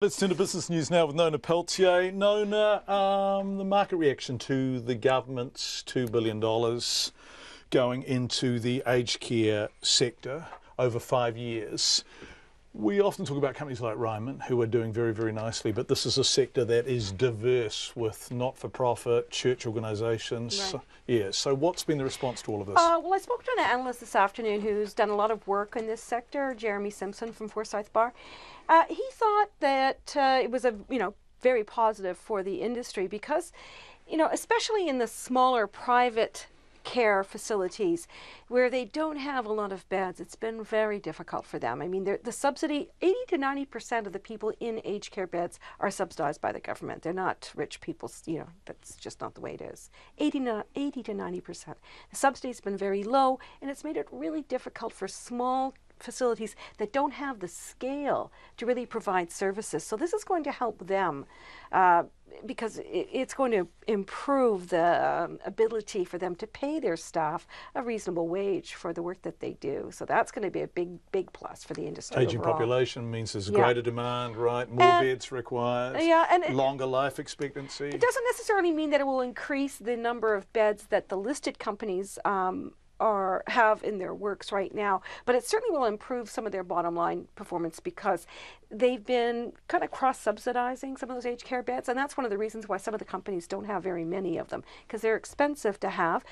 Let's turn to business news now with Nona Peltier. Nona, the market reaction to the government's $2 billion going into the aged care sector over 5 years. We often talk about companies like Ryman, who are doing very, very nicely, but this is a sector that is diverse with not-for-profit, church organisations. Right. Yeah, so what's been the response to all of this? Well, I spoke to an analyst this afternoon who's done a lot of work in this sector, Jeremy Simpson from Forsyth Barr. He thought that it was very positive for the industry because, especially in the smaller private care facilities where they don't have a lot of beds, it's been very difficult for them. I mean, the subsidy, 80 to 90% of the people in aged care beds are subsidized by the government. They're not rich people, that's just not the way it is. 80 to 90%. The subsidy's been very low, and it's made it really difficult for small facilities that don't have the scale to really provide services. So this is going to help them because it's going to improve the ability for them to pay their staff a reasonable wage for the work that they do. So that's going to be a big plus for the industry. Aging overall. population means there's greater demand, right? More beds required, longer life expectancy. It doesn't necessarily mean that it will increase the number of beds that the listed companies have in their works right now, but it certainly will improve some of their bottom line performance because they've been kind of cross-subsidizing some of those aged care beds, and that's one of the reasons why some of the companies don't have very many of them, because they're expensive to have.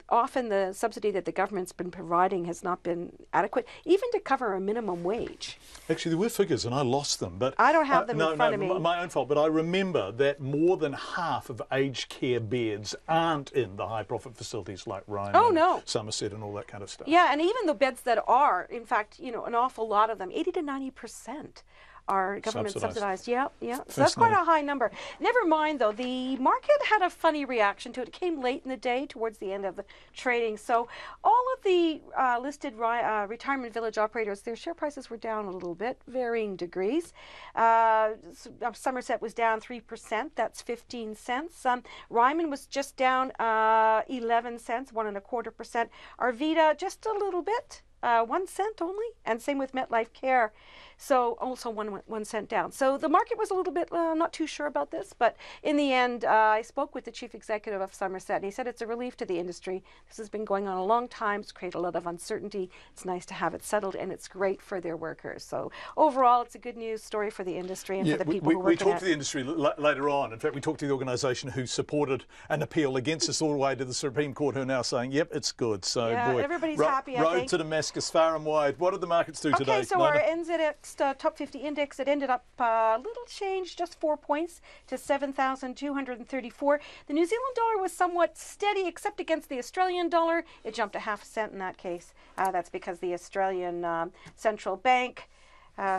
Often the subsidy that the government's been providing has not been adequate, even to cover a minimum wage. Actually, there were figures, and I lost them, but I don't have them in front of me. My own fault, but I remember that more than half of aged care beds aren't in the high-profit facilities like Ryman. Oh, no. Somerset and all that kind of stuff. Yeah, and even the beds that are, in fact, an awful lot of them, 80 to 90%. Are government subsidized. Yeah. So that's quite a high number. Never mind, though, the market had a funny reaction to it. It came late in the day, towards the end of the trading. So all of the listed retirement village operators, their share prices were down a little bit, varying degrees. Somerset was down 3%. That's 15 cents. Ryman was just down 11 cents, 1.25%. Arvida just a little bit. 1 cent only, and same with MetLife Care, so also one cent down. So the market was a little bit not too sure about this, but in the end, I spoke with the chief executive of Somerset, and he said it's a relief to the industry. This has been going on a long time. It's created a lot of uncertainty. It's nice to have it settled, and it's great for their workers. So overall, it's a good news story for the industry and for the people who work in it. We talked to the industry later on. In fact, we talked to the organisation who supported an appeal against us all the way to the Supreme Court, who are now saying, yep, it's good. So yeah, boy, everybody's happy, I think. Road to Damascus, far and wide. What did the markets do today? Okay, so our NZX Top 50 Index, it ended up a little change, just 4 points to 7,234. The New Zealand dollar was somewhat steady, except against the Australian dollar. It jumped a half cent in that case. That's because the Australian Central Bank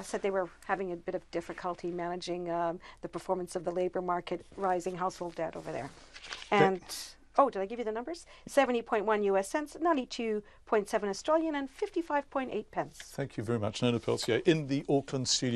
said they were having a bit of difficulty managing the performance of the labour market, rising household debt over there. And oh, did I give you the numbers? 70.1 US cents, 92.7 Australian, and 55.8 pence. Thank you very much, Nona Peltier, in the Auckland studio.